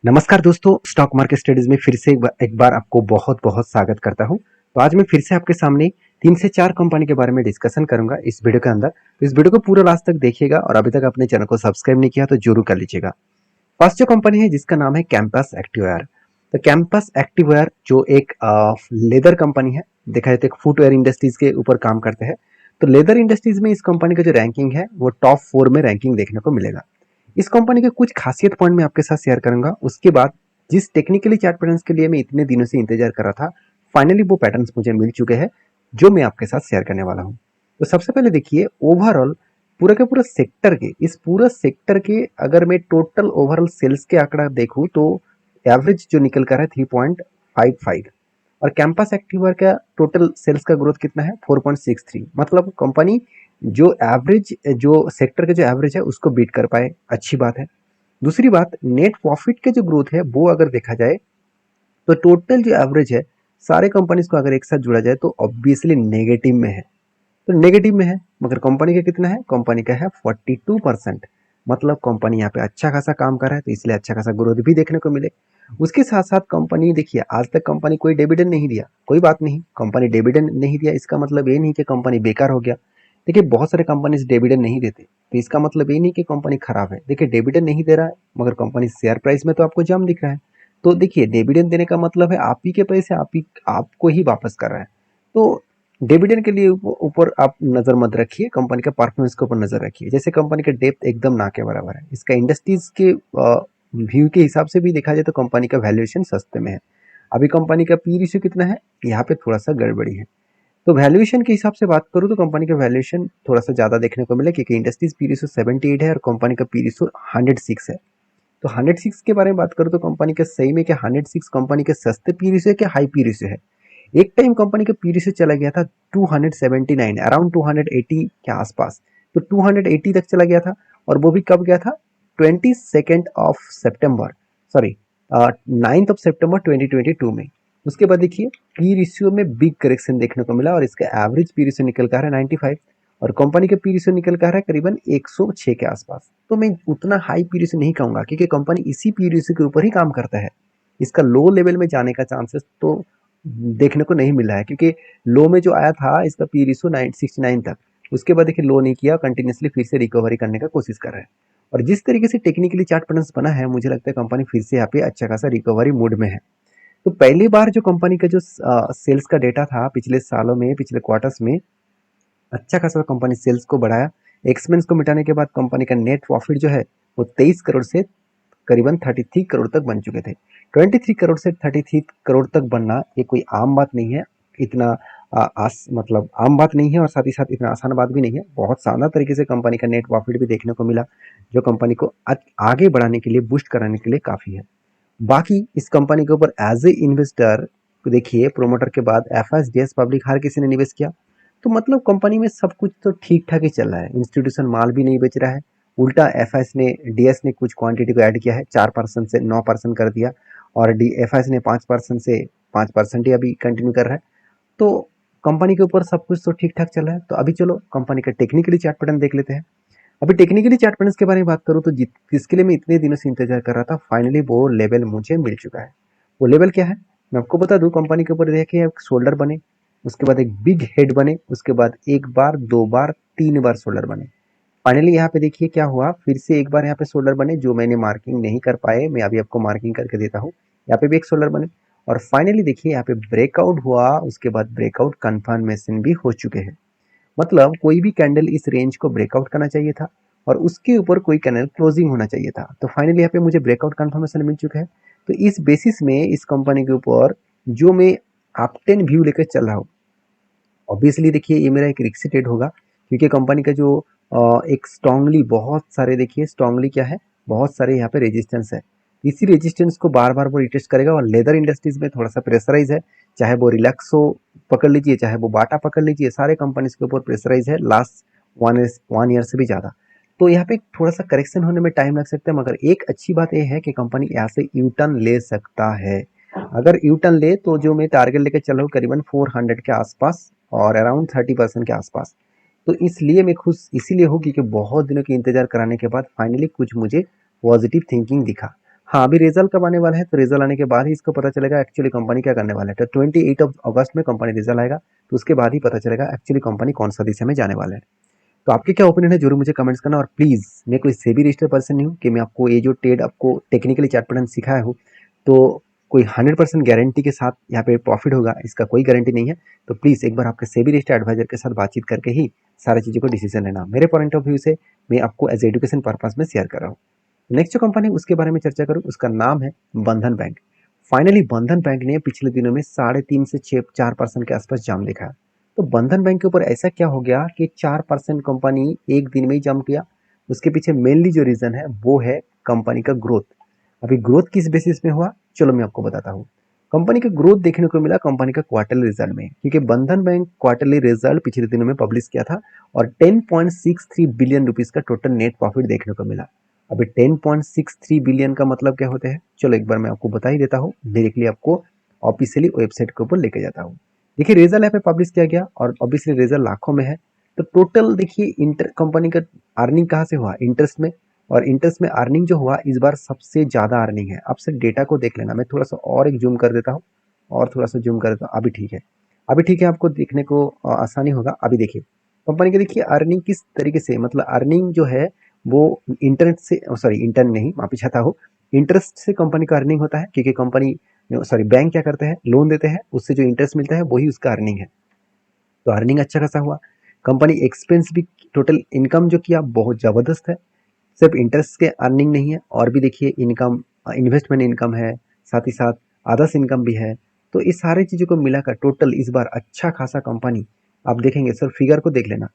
नमस्कार दोस्तों, stock market studies में फिर से एक बार आपको बहुत बहुत स्वागत करता हूं। तो आज मैं फिर से आपके सामने 3 से 4 कंपनी के बारे में डिस्कशन करूंगा इस वीडियो के अंदर। तो इस वीडियो को पूरा लास्ट तक देखिएगा और अभी तक अपने चैनल को सब्सक्राइब नहीं किया तो जरूर कर लीजिएगा। फर्स्ट जो कंपनी है जिसका नाम है कैंपस एक्टिववेयर। तो कैंपस एक्टिववेयर जो एक लेदर कंपनी है, देखा जाए तो एक फुटवेयर इंडस्ट्रीज के ऊपर काम करते हैं। तो लेदर इंडस्ट्रीज में इस कंपनी का जो रैंकिंग है वो टॉप 4 में रैंकिंग देखने को मिलेगा। इस कंपनी के कुछ खासियत पॉइंट मैं आपके साथ शेयर करूंगा। उसके बाद जिस टेक्निकली चार्ट पैटर्न्स के लिए मैं इतने दिनों से इंतजार कर रहा था, फाइनली वो पैटर्न्स मुझे मिल चुके हैं जो मैं आपके साथ शेयर करने वाला हूं। तो सबसे पहले देखिए, ओवरऑल पूरा के पूरा सेक्टर के इस पूरा सेक्टर के अगर मैं टोटल ओवरऑल सेल्स के आंकड़ा देखूं तो एवरेज जो निकल कर है 3.55। और कैंपस एक्टिववेयर का टोटल सेल्स का ग्रोथ कितना है 4.63। मतलब कंपनी जो एवरेज जो सेक्टर का जो एवरेज है उसको बीट कर पाए, अच्छी बात है। दूसरी बात, नेट प्रॉफिट के जो ग्रोथ है वो अगर देखा जाए तो टोटल जो एवरेज है सारे कंपनीज को अगर एक साथ जोड़ा जाए तो ऑब्वियसली नेगेटिव में है। तो नेगेटिव में है, मगर कंपनी का कितना है, कंपनी का है 42%। मतलब कंपनी यहाँ पे अच्छा खासा काम कर रहा है, तो इसलिए अच्छा खासा ग्रोथ भी देखने को मिले। उसके साथ साथ कंपनी देखिए, आज तक कंपनी कोई डिविडेंड नहीं दिया, कोई बात नहीं, कंपनी डिविडेंड नहीं दिया इसका मतलब ये नहीं कि कंपनी बेकार हो गया। देखिए बहुत सारे कंपनीज डिविडेंड नहीं देते, तो इसका मतलब ये नहीं कि कंपनी खराब है। देखिए डिविडेंड नहीं दे रहा है मगर कंपनी शेयर प्राइस में तो आपको जम दिख रहा है। तो देखिए डिविडेंड देने का मतलब है आप ही के पैसे आप ही आपको ही वापस कर रहा है। तो डिविडेंड के लिए ऊपर आप नजर मत रखिए, कंपनी का परफॉर्मेंस के ऊपर नजर रखिए। जैसे कंपनी का डेप्थ एकदम ना के बराबर है, इसका इंडस्ट्रीज के व्यू के हिसाब से भी देखा जाए तो कंपनी का वैल्यूएशन सस्ते में है। अभी कंपनी का पी रेशियो कितना है, यहाँ पे थोड़ा सा गड़बड़ी है। तो वैल्यूएशन के हिसाब से बात करूँ तो कंपनी का वैल्यूएशन थोड़ा सा ज्यादा देखने को मिले, क्योंकि इंडस्ट्रीज पी रेशियो 78 है और कंपनी का पी रेशियो 106 है। तो 106 के बारे में बात करूँ तो कंपनी के सही में क्या 106 कंपनी के सस्ते पी रेशियो है क्या हाई पी रेशियो है? एक टाइम कंपनी का पी रेशियो चला गया था 279, अराउंड 280 के आसपास। तो 280 तक चला गया था, और वो भी कब गया था, 22 सॉरी 9 सितंबर 2022 में। उसके बाद देखिए पी रेशियो में बिग करेक्शन देखने को मिला और इसका एवरेज पी रेशियो निकल कर है 95, और कंपनी का पी रेशियो निकल कर है करीबन 106 के आसपास। तो मैं उतना हाई पी रेशियो नहीं कहूंगा, क्योंकि कंपनी इसी पी रेशियो के ऊपर ही काम करता है। इसका लो लेवल में जाने का चांसेस तो देखने को नहीं मिला है, क्योंकि लो में जो आया था इसका पी रेशियो 969 तक। उसके बाद देखिए लो नहीं किया, कंटिन्यूसली फिर से रिकवरी करने का कोशिश कर रहा है। और जिस तरीके से टेक्निकली चार्ट पैटर्न्स बना है, मुझे लगता है कंपनी फिर से यहाँ पे अच्छा खासा रिकवरी मूड में है। तो पहली बार जो कंपनी का जो सेल्स का डेटा था पिछले सालों में, पिछले क्वार्टर्स में अच्छा खासा कंपनी सेल्स को बढ़ाया। एक्सपेंस को मिटाने के बाद कंपनी का नेट प्रॉफिट जो है वो 23 करोड़ से करीबन 33 करोड़ तक बन चुके थे। 23 करोड़ से 33 करोड़ तक बनना ये कोई आम बात नहीं है। इतना मतलब आम बात नहीं है, और साथ ही साथ इतना आसान बात भी नहीं है। बहुत शानदार तरीके से कंपनी का नेट प्रॉफिट भी देखने को मिला, जो कंपनी को आगे बढ़ाने के लिए, बूस्ट कराने के लिए काफी है। बाकी इस कंपनी के ऊपर एज ए इन्वेस्टर देखिए, प्रोमोटर के बाद एफएसडीएस पब्लिक हर किसी ने निवेश किया। तो मतलब कंपनी में सब कुछ तो ठीक ठाक ही चल रहा है, इंस्टीट्यूशन माल भी नहीं बेच रहा है। उल्टा डीएस ने कुछ क्वांटिटी को ऐड किया है, 4% से 9% कर दिया, और एफएस ने 5% से 5% ही अभी कंटिन्यू कर रहा है। तो कंपनी के ऊपर सब कुछ तो ठीक ठाक चल रहा है। तो अभी चलो कंपनी का टेक्निकली चार्ट पैटर्न देख लेते हैं। अभी टेक्निकली चार्ट पैटर्न के बारे में बात करूँ तो जिसके लिए मैं इतने दिनों से इंतजार कर रहा था, फाइनली वो लेवल मुझे मिल चुका है। वो लेवल क्या है मैं आपको बता दूं। कंपनी के ऊपर देखिए एक शोल्डर बने, उसके बाद एक बिग हेड बने, उसके बाद एक बार, दो बार, तीन बार शोल्डर बने। फाइनली यहाँ पे देखिए क्या हुआ, फिर से एक बार यहाँ पे शोल्डर बने जो मैंने मार्किंग नहीं कर पाए, मैं अभी आपको मार्किंग करके देता हूँ। यहाँ पे भी एक शोल्डर बने, और फाइनली देखिए यहाँ पे ब्रेकआउट हुआ, उसके बाद ब्रेकआउट कन्फर्मेशन भी हो चुके हैं। मतलब कोई भी कैंडल इस रेंज को ब्रेकआउट करना चाहिए था, और उसके ऊपर कोई कैंडल क्लोजिंग होना चाहिए था। तो फाइनली यहाँ पे मुझे ब्रेकआउट कंफर्मेशन मिल चुका है। तो इस बेसिस में इस कंपनी के ऊपर जो मैं अप 10 व्यू लेकर चल रहा हूँ, ऑब्वियसली देखिए ये मेरा एक रिस्क ट्रेड होगा, क्योंकि कंपनी का जो एक स्ट्रांगली, बहुत सारे देखिए स्ट्रांगली क्या है, बहुत सारे यहाँ पे रेजिस्टेंस है। इसी रेजिस्टेंस को बार बार वो रिटेस्ट करेगा, और लेदर इंडस्ट्रीज में थोड़ा सा प्रेशराइज है। चाहे वो रिलैक्सो पकड़ लीजिए, चाहे वो बाटा पकड़ लीजिए, सारे कंपनीज के ऊपर प्रेशराइज है लास्ट 1 ईयर से भी ज़्यादा। तो यहाँ पे थोड़ा सा करेक्शन होने में टाइम लग सकता है, मगर एक अच्छी बात यह है कि कंपनी यहाँ से यू टर्न ले सकता है। अगर यू टर्न ले तो जो मैं टारगेट लेकर चल रहा हूँ करीबन 400 के आसपास, और अराउंड 30% के आसपास। तो इसलिए मैं खुश इसीलिए हूँ, क्योंकि बहुत दिनों के इंतजार कराने के बाद फाइनली कुछ मुझे पॉजिटिव थिंकिंग दिखा। हाँ, अभी रिजल्ट कब आने वाला है, तो रिजल्ट आने के बाद ही इसको पता चलेगा एक्चुअली कंपनी क्या करने वाला है। तो 28 अगस्त में कंपनी रिजल्ट आएगा, तो उसके बाद ही पता चलेगा एक्चुअली कंपनी कौन सा दिशा में जाने वाला है। तो आपके क्या ओपिनियन है जरूर मुझे कमेंट्स करना। और प्लीज़, मैं कोई सेबी रजिस्टर्ड पर्सन नहीं हूँ कि मैं आपको ये जो ट्रेड आपको टेक्निकली चार्ट पैटर्न सिखाया हूँ तो कोई 100% गारंटी के साथ यहाँ पे प्रॉफिट होगा, इसका कोई गारंटी नहीं है। तो प्लीज़ एक बार आपके सेबी रजिस्टर्ड एडवाइजर के साथ बातचीत करके ही सारी चीज़ों को डिसीजन लेना। मेरे पॉइंट ऑफ व्यू से मैं आपको एज एजुकेशन पर्पज में शेयर कर रहा हूँ। नेक्स्ट जो कंपनी उसके बारे में चर्चा करूँ, उसका नाम है बंधन बैंक। फाइनली बंधन बैंक ने पिछले दिनों में 3.5 से 4% के आसपास जाम दिखाया। तो बंधन बैंक के ऊपर ऐसा क्या हो गया कि 4% कंपनी एक दिन में ही जंप किया। उसके पीछे मेनली जो रीजन है वो है कंपनी का ग्रोथ। अभी ग्रोथ किस बेसिस में हुआ, चलो मैं आपको बताता हूँ। कंपनी का ग्रोथ देखने को मिला कंपनी का क्वार्टरली रिजल्ट में, क्योंकि बंधन बैंक क्वार्टरली रिजल्ट पिछले दिनों में पब्लिश किया था और 10.63 बिलियन रुपीज का टोटल नेट प्रॉफिट देखने को मिला। अभी 10.63 बिलियन का मतलब क्या होते हैं, चलो एक बार मैं आपको बता ही देता हूँ। डायरेक्टली आपको ऑफिशियली वेबसाइट के ऊपर लेके जाता हूँ। देखिए रिजल्ट यहाँ पे पब्लिश किया गया और ऑब्वियसली रिजल्ट लाखों में है। तो टोटल देखिए इंटर कंपनी का अर्निंग कहाँ से हुआ, इंटरेस्ट में। और इंटरेस्ट में अर्निंग जो हुआ इस बार सबसे ज़्यादा अर्निंग है। आप सिर्फ डेटा को देख लेना, मैं थोड़ा सा और एक जूम कर देता हूँ और थोड़ा सा जूम कर देता हूँ। अभी ठीक है, अभी ठीक है, आपको देखने को आसानी होगा। अभी देखिए कंपनी की देखिए अर्निंग किस तरीके से, मतलब अर्निंग जो है वो इंटरनेट से, सॉरी इंटरनेट नहीं, माफी चाहता हूँ, इंटरेस्ट से कंपनी का अर्निंग होता है। क्योंकि कंपनी, सॉरी बैंक क्या करते हैं, लोन देते हैं, उससे जो इंटरेस्ट मिलता है वही उसका अर्निंग है। तो अर्निंग अच्छा खासा हुआ। कंपनी एक्सपेंस भी, टोटल इनकम जो किया बहुत ज़बरदस्त है। सिर्फ इंटरेस्ट के अर्निंग नहीं है, और भी देखिए इनकम, इन्वेस्टमेंट इनकम है, साथ ही साथ अदर्स इनकम भी है। तो इस सारी चीज़ों को मिलाकर टोटल इस बार अच्छा खासा कंपनी, आप देखेंगे सर फिगर को देख लेना,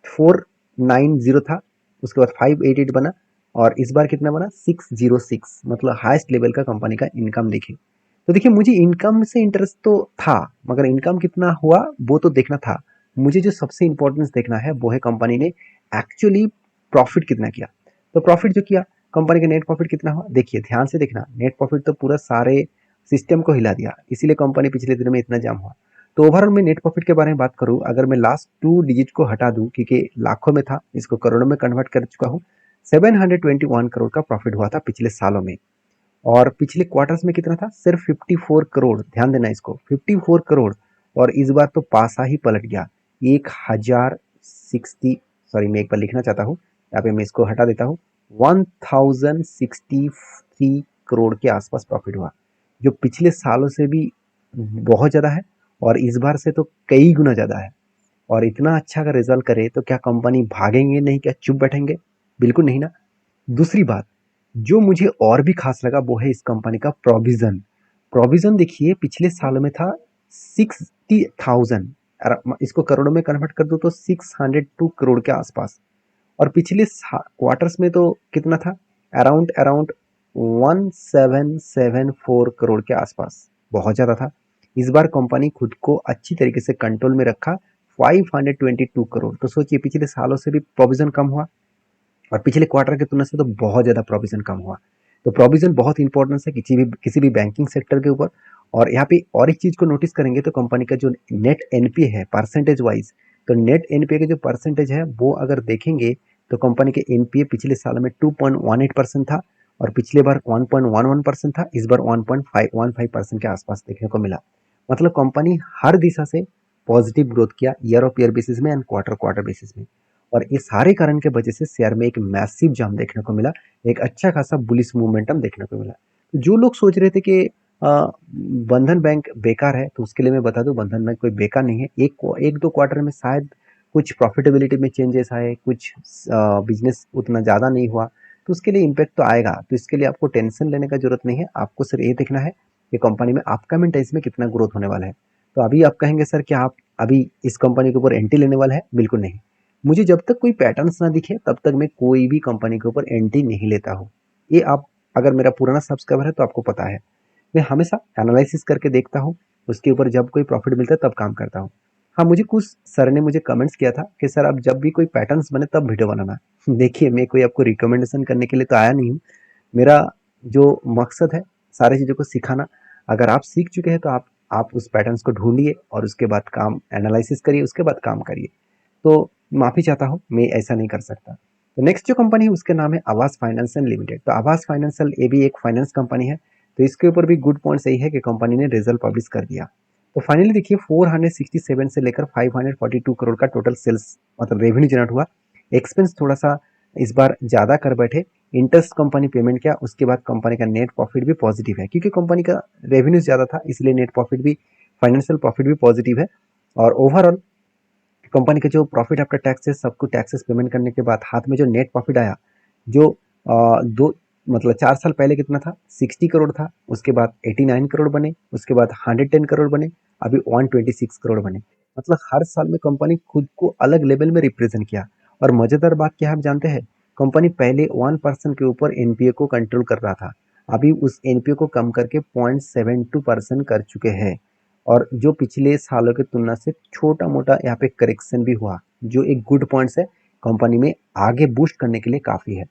490 था, उसके बाद 588 बना, और इस बार कितना बना 606, मतलब हाईएस्ट लेवल का कंपनी का इनकम देखिए। तो देखिए मुझे इनकम से इंटरेस्ट तो था, मगर इनकम कितना हुआ वो तो देखना था। मुझे जो सबसे इंपॉर्टेंस देखना है वो है कंपनी ने एक्चुअली प्रॉफिट कितना किया। तो प्रॉफिट जो किया, कंपनी का नेट प्रॉफिट कितना हुआ, देखिए ध्यान से देखना। नेट प्रॉफिट तो पूरा सारे सिस्टम को हिला दिया, इसीलिए कंपनी पिछले दिनों में इतना जाम हुआ। तो ओवरऑल मैं नेट प्रॉफिट के बारे में बात करूं, अगर मैं लास्ट 2 डिजिट को हटा दूं, क्योंकि लाखों में था, इसको करोड़ों में कन्वर्ट कर चुका हूं। 721 करोड़ का प्रॉफिट हुआ था पिछले सालों में। और पिछले क्वार्टर्स में कितना था, सिर्फ 54 करोड़। ध्यान देना इसको, 54 करोड़। और इस बार तो पासा ही पलट गया, 1060, सॉरी मैं एक बार लिखना चाहता हूँ, यहाँ पे मैं इसको हटा देता हूँ। 1063 करोड़ के आसपास प्रॉफिट हुआ, जो पिछले सालों से भी बहुत ज़्यादा है, और इस बार से तो कई गुना ज़्यादा है। और इतना अच्छा अगर रिजल्ट करे तो क्या कंपनी भागेंगे नहीं, क्या चुप बैठेंगे, बिल्कुल नहीं ना। दूसरी बात जो मुझे और भी खास लगा वो है इस कंपनी का प्रोविजन। प्रोविजन देखिए पिछले सालों में था 60,000, इसको करोड़ों में कन्वर्ट कर दो तो 602 करोड़ के आसपास। और पिछले क्वार्टर्स में तो कितना था, अराउंड अराउंड 1774 करोड़ के आसपास, बहुत ज़्यादा था। इस बार कंपनी खुद को अच्छी तरीके से कंट्रोल में रखा, 522 करोड़। तो सोचिए पिछले सालों से भी प्रोविजन कम हुआ, और पिछले क्वार्टर की तुलना से तो बहुत ज़्यादा प्रोविजन कम हुआ। तो प्रोविजन बहुत इंपॉर्टेंस है किसी भी बैंकिंग सेक्टर के ऊपर। और यहाँ पे और एक चीज़ को नोटिस करेंगे तो कंपनी का जो नेट एनपीए है परसेंटेज वाइज, तो नेट एनपीए का जो परसेंटेज है वो अगर देखेंगे तो कंपनी के एनपीए पिछले साल में 2.18% था, और पिछले बार 1.11% था, इस बार 1.515% के आसपास देखने को मिला। मतलब कंपनी हर दिशा से पॉजिटिव ग्रोथ किया, ईयर ऑफ ईयर बेसिस में एंड क्वार्टर क्वार्टर बेसिस में। और इस सारे कारण के वजह से शेयर में एक मैसिव जंप देखने को मिला, एक अच्छा खासा बुलिश मोमेंटम देखने को मिला। तो जो लोग सोच रहे थे कि बंधन बैंक बेकार है, तो उसके लिए मैं बता दूं बंधन बैंक कोई बेकार नहीं है। एक दो क्वार्टर में शायद कुछ प्रॉफिटेबिलिटी में चेंजेस आए, कुछ बिजनेस उतना ज़्यादा नहीं हुआ, तो उसके लिए इम्पैक्ट तो आएगा। तो इसके लिए आपको टेंशन लेने का जरूरत नहीं है, आपको सिर्फ ये देखना है कि कंपनी में अपकमिंग टाइम्स में कितना ग्रोथ होने वाला है। तो अभी आप कहेंगे सर क्या आप अभी इस कंपनी के ऊपर एंट्री लेने वाला है, बिल्कुल नहीं। मुझे जब तक कोई पैटर्न्स ना दिखे तब तक मैं कोई भी कंपनी के ऊपर एंट्री नहीं लेता हूँ। ये आप अगर मेरा पुराना सब्सक्राइबर है तो आपको पता है, मैं हमेशा एनालिसिस करके देखता हूँ, उसके ऊपर जब कोई प्रॉफिट मिलता है तब काम करता हूँ। हाँ, मुझे कुछ सर ने मुझे कमेंट्स किया था कि सर आप जब भी कोई पैटर्न्स बने तब वीडियो बनाना। देखिए मैं कोई आपको रिकमेंडेशन करने के लिए तो आया नहीं हूँ। मेरा जो मकसद है सारी चीज़ों को सिखाना। अगर आप सीख चुके हैं तो आप उस पैटर्न्स को ढूंढिए और उसके बाद काम एनालिसिस करिए, उसके बाद काम करिए। तो माफ़ी चाहता हूँ, मैं ऐसा नहीं कर सकता। तो नेक्स्ट जो कंपनी है उसका नाम है आवास फाइनेंशियल लिमिटेड। तो आवास फाइनेंशियल ये भी एक फाइनेंस कंपनी है। तो इसके ऊपर भी गुड पॉइंट्स यही है कि कंपनी ने रिजल्ट पब्लिश कर दिया। तो फाइनली देखिए 467 से लेकर 542 करोड़ का टोटल सेल्स मतलब रेवेन्यू जनरेट हुआ। एक्सपेंस थोड़ा सा इस बार ज़्यादा कर बैठे, इंटरेस्ट कंपनी पेमेंट किया, उसके बाद कंपनी का नेट प्रॉफिट भी पॉजिटिव है क्योंकि कंपनी का रेवेन्यू ज़्यादा था, इसलिए नेट प्रॉफिट भी फाइनेंशियल प्रॉफिट भी पॉजिटिव है। और ओवरऑल कंपनी के जो प्रॉफिट आफ्टर टैक्सेस सबको टैक्सेस पेमेंट करने के बाद हाथ में जो नेट प्रॉफिट आया, जो दो मतलब 4 साल पहले कितना था, 60 करोड़ था, उसके बाद 89 करोड़ बने, उसके बाद 110 करोड़ बने, अभी 126 करोड़ बने। मतलब हर साल में कंपनी खुद को अलग लेवल में रिप्रेजेंट किया। और मजेदार बात क्या है आप जानते हैं, कंपनी पहले 1% के ऊपर एनपीए को कंट्रोल कर रहा था, अभी उस एनपीए को कम करके 0.72% कर चुके हैं। और जो पिछले सालों की तुलना से छोटा मोटा यहाँ पे करेक्शन भी हुआ, जो एक गुड पॉइंट्स है, कंपनी में आगे बूस्ट करने के लिए काफ़ी है।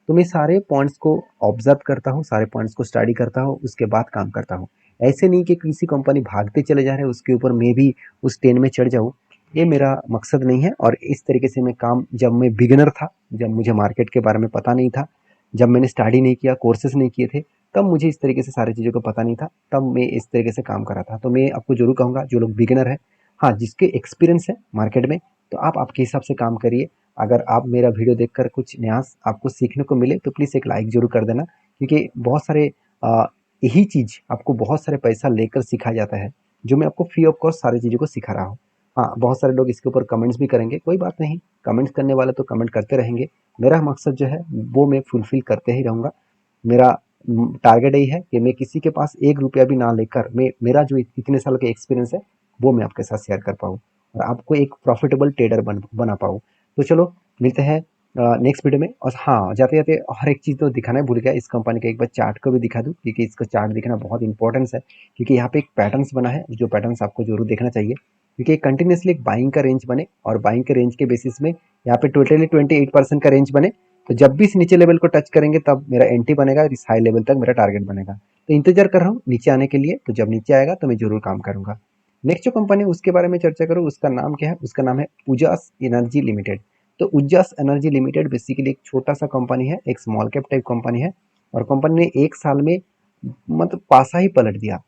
तो मैं सारे पॉइंट्स को ऑब्जर्व करता हूँ, सारे पॉइंट्स को स्टडी करता हूँ, उसके बाद काम करता हूँ। ऐसे नहीं कि किसी कंपनी भागते चले जा रहे हैं उसके ऊपर मैं भी उस ट्रेन में चढ़ जाऊँ, ये मेरा मकसद नहीं है। और इस तरीके से मैं काम, जब मैं बिगिनर था, जब मुझे मार्केट के बारे में पता नहीं था, जब मैंने स्टडी नहीं किया, कोर्सेज नहीं किए थे, तब मुझे इस तरीके से सारी चीज़ों को पता नहीं था, तब मैं इस तरीके से काम कर रहा था। तो मैं आपको ज़रूर कहूँगा जो लोग बिगिनर हैं, हाँ जिसके एक्सपीरियंस है मार्केट में, तो आप आपके हिसाब से काम करिए। अगर आप मेरा वीडियो देखकर कुछ नया आपको सीखने को मिले तो प्लीज़ एक लाइक ज़रूर कर देना, क्योंकि बहुत सारे यही चीज़ आपको बहुत सारे पैसा लेकर सिखाया जाता है, जो मैं आपको फ्री ऑफ कॉस्ट सारी चीज़ों को सिखा रहा हूँ। हाँ, बहुत सारे लोग इसके ऊपर कमेंट्स भी करेंगे, कोई बात नहीं, कमेंट्स करने वाले तो कमेंट करते रहेंगे। मेरा मकसद जो है वो मैं फुलफ़िल करते ही रहूँगा। मेरा टारगेट यही है कि मैं किसी के पास 1 रुपया भी ना लेकर, मैं मेरा जो इतने साल का एक्सपीरियंस है, वो मैं आपके साथ शेयर कर पाऊँ और आपको एक प्रॉफ़िटेबल ट्रेडर बना पाऊँ। तो चलो मिलते हैं नेक्स्ट वीडियो में। और हाँ, जाते-जाते हर एक चीज़ तो दिखाना भूल गया, इस कंपनी का एक बार चार्ट को भी दिखा दूँ, क्योंकि इसका चार्ट दिखना बहुत इंपॉर्टेंस है, क्योंकि यहाँ पे एक पैटर्न्स बना है, जो पैटर्न्स आपको ज़रूर देखना चाहिए, क्योंकि कंटिन्यूअसली एक बाइंग का रेंज बने और बाइंग के रेंज के बेसिस में यहाँ पे टोटली 28% का रेंज बने। तो जब भी इस नीचे लेवल को टच करेंगे तब मेरा एंट्री बनेगा और इस हाई लेवल तक मेरा टारगेट बनेगा। तो इंतजार कर रहा हूँ नीचे आने के लिए, तो जब नीचे आएगा तो मैं जरूर काम करूंगा। नेक्स्ट जो कंपनी उसके बारे में चर्चा करूँ, उसका नाम क्या है, उसका नाम है उजास एनर्जी लिमिटेड। तो उजास एनर्जी लिमिटेड बेसिकली एक छोटा सा कंपनी है, एक स्मॉल कैप टाइप कंपनी है, और कंपनी ने 1 साल में मतलब पासा ही पलट दिया।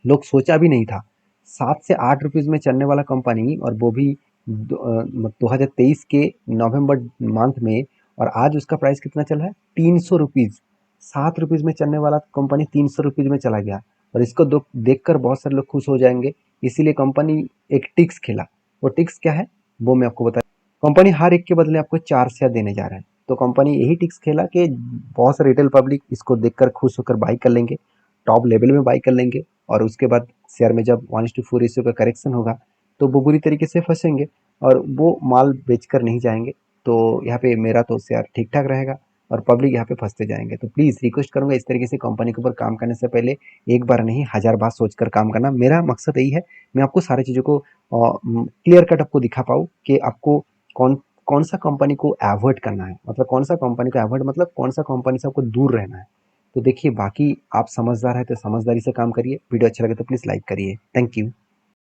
लोग सोचा भी नहीं था 7 से 8 रुपीज़ में चलने वाला कंपनी, और वो भी 2023 के नवंबर मंथ में, और आज उसका प्राइस कितना चल रहा है, 300 रुपीज़। 7 रुपीज़ में चलने वाला कंपनी 300 रुपीज़ में चला गया, और इसको देखकर बहुत सारे लोग खुश हो जाएंगे। इसीलिए कंपनी एक टिक्स खेला। वो टिक्स क्या है वो मैं आपको बता, कंपनी हर एक के बदले आपको 4 शेयर देने जा रहा है। तो कंपनी यही टिक्स खेला कि बहुत सारे रिटेल पब्लिक इसको देखकर खुश होकर बाई कर लेंगे, टॉप लेवल में बाई कर लेंगे, और उसके बाद शेयर में जब 1:4 रेशियो का करेक्शन होगा तो वो बुरी तरीके से फंसेंगे और वो माल बेचकर नहीं जाएंगे। तो यहाँ पे मेरा तो शेयर ठीक ठाक रहेगा और पब्लिक यहाँ पे फंसते जाएंगे। तो प्लीज़ रिक्वेस्ट करूंगा इस तरीके से कंपनी के ऊपर काम करने से पहले एक बार नहीं 1000 बार सोचकर काम करना। मेरा मकसद यही है, मैं आपको सारी चीज़ों को क्लियर कट आपको दिखा पाऊँ कि आपको कौन कौन सा कंपनी को अवॉइड करना है, मतलब कौन सा कंपनी को अवॉइड मतलब कौन सा कंपनी से आपको दूर रहना है। तो देखिए, बाकी आप समझदार है तो समझदारी से काम करिए। वीडियो अच्छा लगे तो प्लीज़ लाइक करिए। Thank you.